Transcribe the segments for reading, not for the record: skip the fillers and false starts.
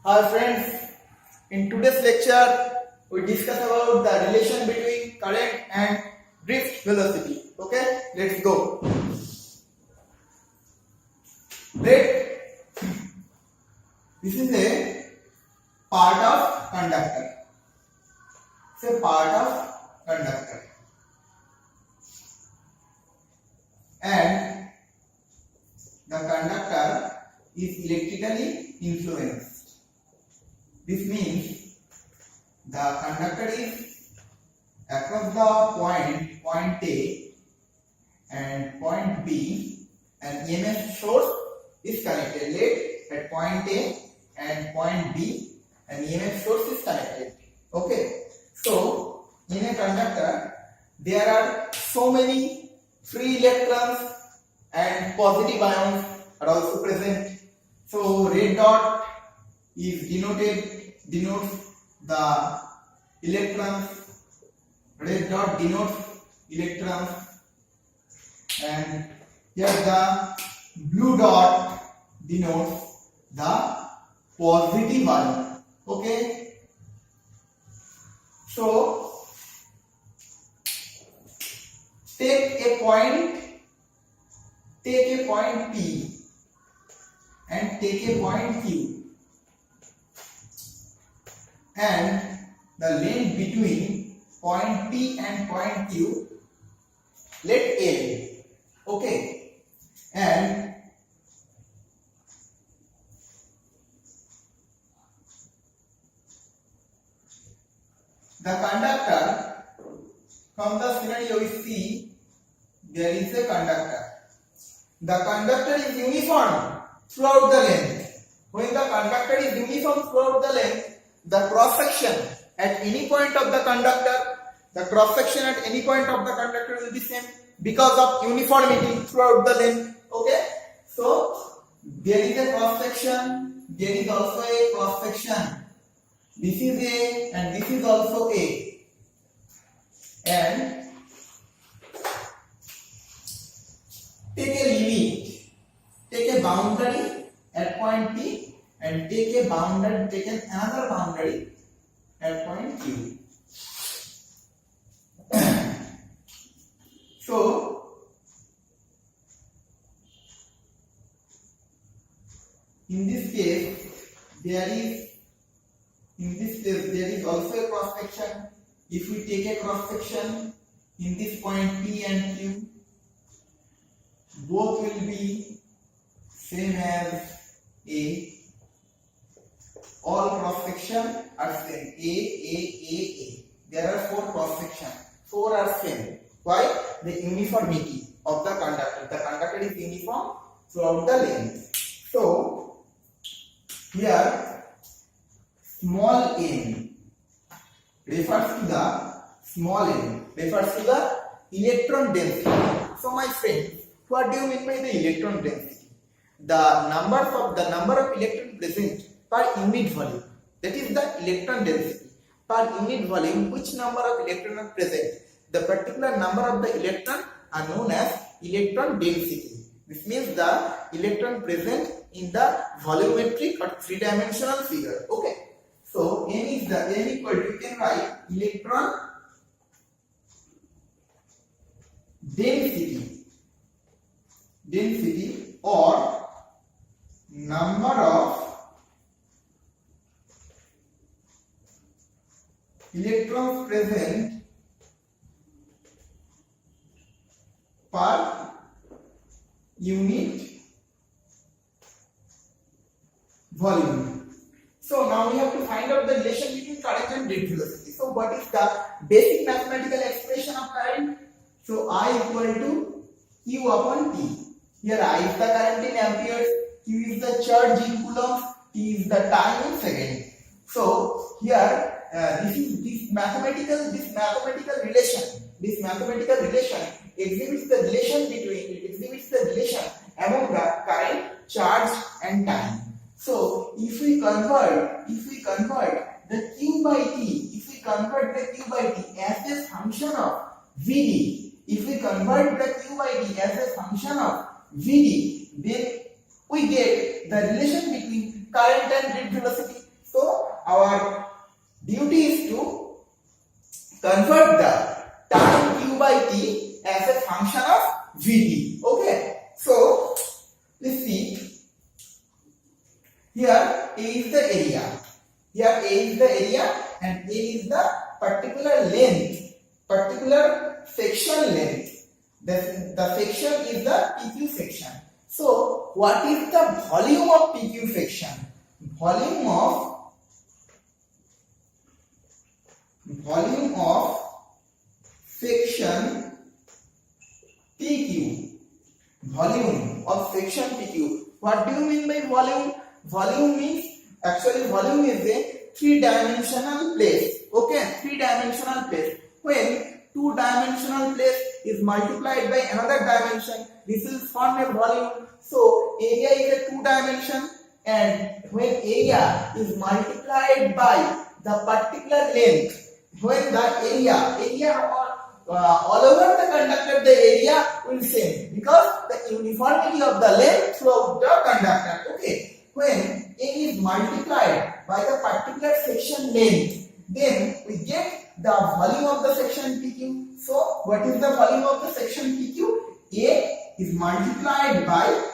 Hi friends, in today's lecture we discuss about the relation between current and drift velocity. Okay, let's go. Drift, this is a part of conductor. It's a part of conductor. And the conductor is electrically influenced. This means the conductor is across the point A and point B, and EMF source is connected. At point A and point B, and EMF source is connected. Okay, so in a conductor there are so many free electrons and positive ions are also present. So red dot is denotes the electrons. Red dot denotes electrons, and here the blue dot denotes the positive ion. Okay, so take a point P and take a point Q, and the length between point P and point Q, let L. Okay, and the conductor, from the scenario we see there is a conductor. The conductor is uniform throughout the length. When the conductor is uniform throughout the length, the cross section at any point of the conductor, will be same because of uniformity throughout the length. Okay, so there is a cross section, there is also a cross section. This is A and this is also A, and take a limit, take a boundary at point P and take another boundary at point Q. So in this case there is also a cross section. If we take a cross section in this point P and Q, both will be same as A. All cross section are same. A. There are 4 cross sections. 4 are same. Why? The uniformity of the conductor. The conductor is uniform throughout the length. So here small n refers to the electron density. So my friend, what do you mean by the electron density? The number of electrons present per unit volume. That is the electron density. Per unit volume, which number of electrons are present? The particular number of the electrons are known as electron density. This means the electron present in the volumetric or 3-dimensional figure. Okay. So n equal to, you can write electron density or number of electrons present per unit volume. So now we have to find out the relation between current and drift velocity. So what is the basic mathematical expression of current? So I equal to Q upon T. Here I is the current in amperes, Q is the charge in coulombs, T is the time in seconds. So here this mathematical relation exhibits the relation among the current, charge and time. So if we convert the Q by T as a function of Vd, then we get the relation between current and drift velocity. our duty is to convert the time q by t as a function of vt. Okay, so let's see. Here A is the area. Here A is the area and A is the particular length, particular section length. The section is the PQ section. So what is the volume of PQ section? Volume of section PQ. Volume of section PQ. What do you mean by volume? Volume means, actually volume is a three-dimensional place. Okay, three-dimensional place. When two-dimensional place is multiplied by another dimension, this will form a volume. So area is a two-dimension, and when area is multiplied by the particular length, when the area all over the conductor, the area will same because the uniformity of the length throughout the conductor. Okay. When A is multiplied by the particular section length, then we get the volume of the section PQ. So, what is the volume of the section PQ? A is multiplied by L.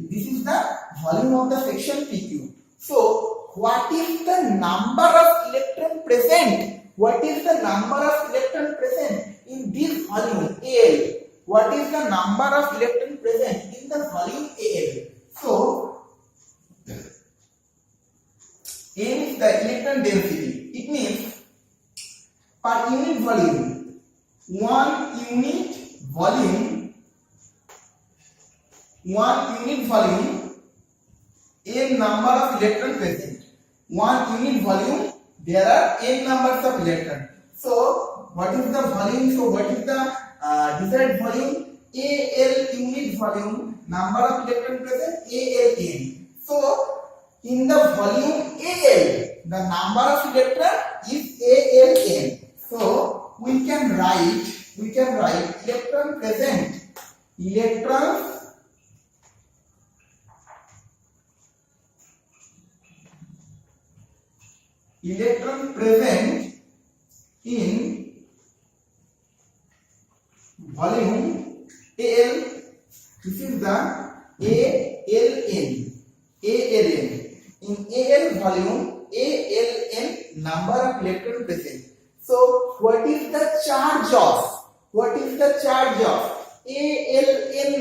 This is the volume of the section PQ. So, what is the number of electron present? What is the number of electron present in this volume Al? What is the number of electron present in the volume Al? So, M is the electron density. It means per unit volume, one unit volume, n number of electrons present. One unit volume, there are n numbers of electrons. So, what is the volume? So, what is the desired volume? Al unit volume, number of electrons present, Aln. So, in the volume Al, the number of electron is Aln. So we can write electron present, electrons present in volume Al. This is the Aln. In Al volume, Aln number of electrons present. So, what is the charge of? Aln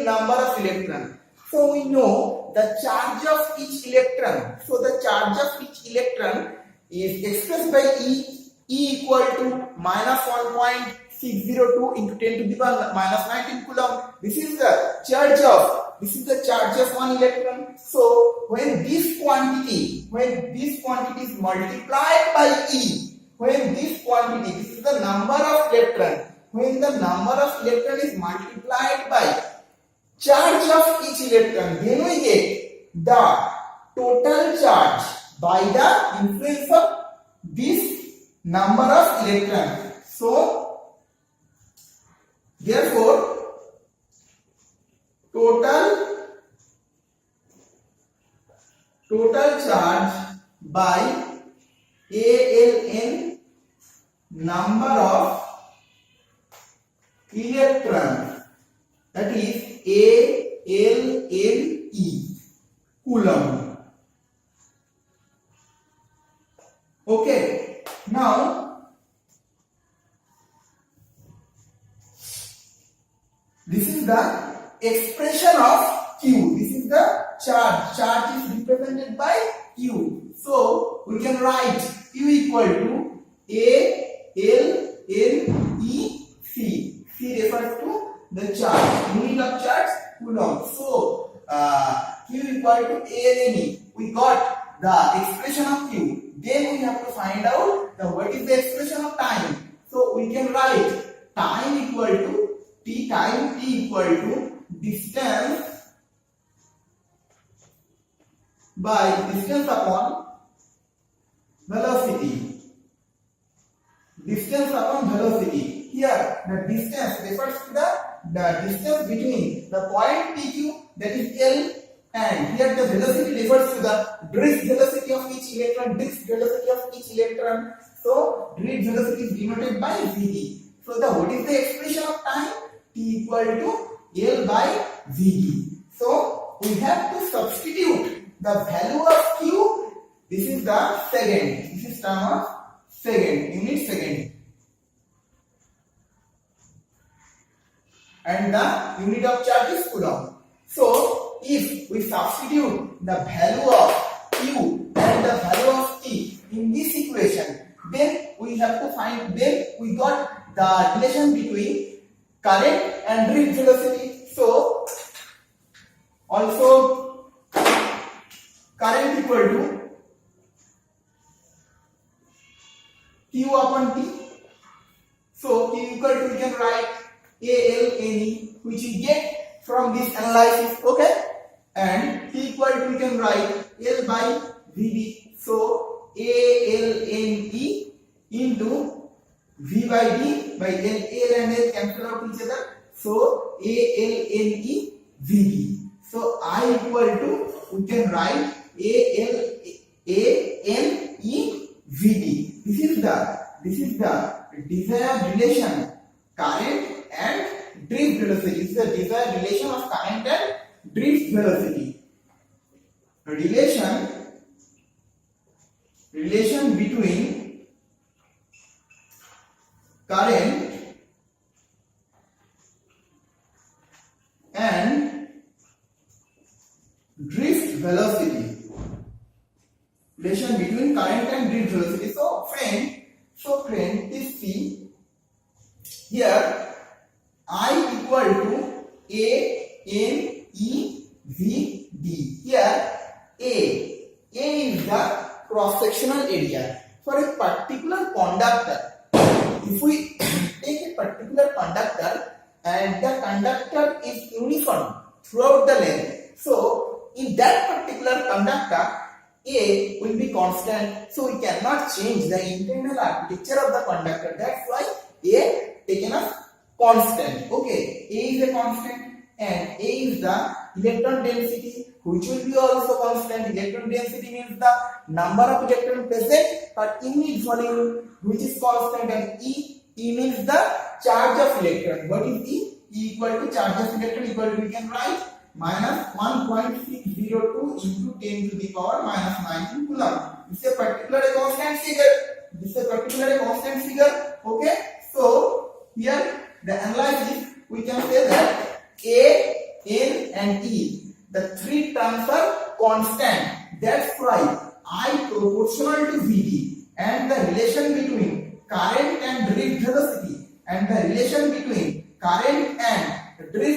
number of electrons. So, we know the charge of each electron. So, the charge of each electron is expressed by E equal to minus 1.602 into 10 to the power minus 19 coulomb. This is the charge of one electron. So when this quantity is multiplied by E, this is the number of electron. When the number of electron is multiplied by charge of each electron, then we get the total charge by the influence of this number of electrons. So therefore total charge by Aln number of electrons, that is ALNE coulomb. Okay, now this is the expression of Q. This is the charge. Charge is represented by Q. So we can write Q equal to ALNEC. C refers to the charge. Unit of charge, coulomb. So Q equal to ALNE. We got the expression of Q. Then we have to find out what is the expression of time. So we can write time equal to T equal to distance by distance upon velocity. Distance upon velocity. Here the distance refers to the distance between the point PQ, that is L, and here the velocity refers equals to the drift velocity of each electron. So drift velocity is denoted by Vd. So what is the expression of time? T equal to L by Vd. So we have to substitute the value of Q. This is the second. This is term of second, unit second. And the unit of charge is coulomb. So if we substitute the value of Q and the value of T in this equation, then we have to find, then we got the relation between current and drift velocity. So also current equal to Q upon T. So Q equal to, we can write ALNE, which we get from this analysis, okay? And T equal to, we can write L by Vd. So ALNE into V by D by L and L cancel out each other. So ALNE Vd. So I equal to, we can write ANE Vd. This is the desired relation, current and drift velocity. This is the desired relation of current and drift velocity. Relation between current and drift velocity. Relation between current and drift velocity. So friend, please see here, I equal to ANE Vd. Here A is the cross-sectional area for a particular conductor. If we take a particular conductor and the conductor is uniform throughout the length, so in that particular conductor A will be constant, so we cannot change the internal architecture of the conductor. That's why A taken as constant. Okay, A is a constant and A is the electron density, which will be also constant. Electron density means the number of electrons present per unit volume, which is constant, and E means the charge of electron. What is E? E equal to charge of electron equal to, we can write minus 1.602 into 10 to the power minus 19 coulomb. This is a particular constant figure. Okay, so here the analysis, we can say that A, N and E, the three terms are constant. That's why I proportional to Vd, and the relation between current and drift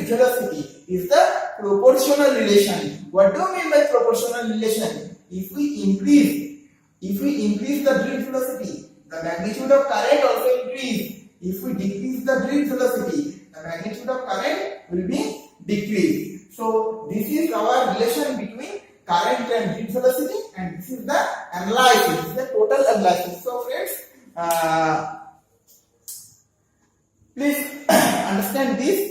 velocity is the proportional relation. What do you mean by proportional relation? If we increase the drift velocity, the magnitude of current also increase. If we decrease the drift velocity, the magnitude of current will be decreased. So this is our relation between current and drift velocity, and this is the analysis, the total analysis. So friends, please understand this.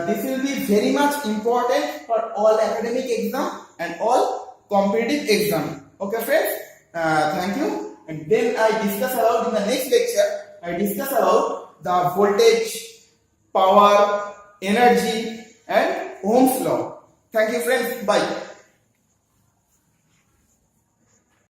This will be very much important for all academic exam and all competitive exam. Okay friends, thank you. And then I discuss about, in the next lecture, I discuss about the voltage, power, energy and Ohm's law. Thank you friends, bye.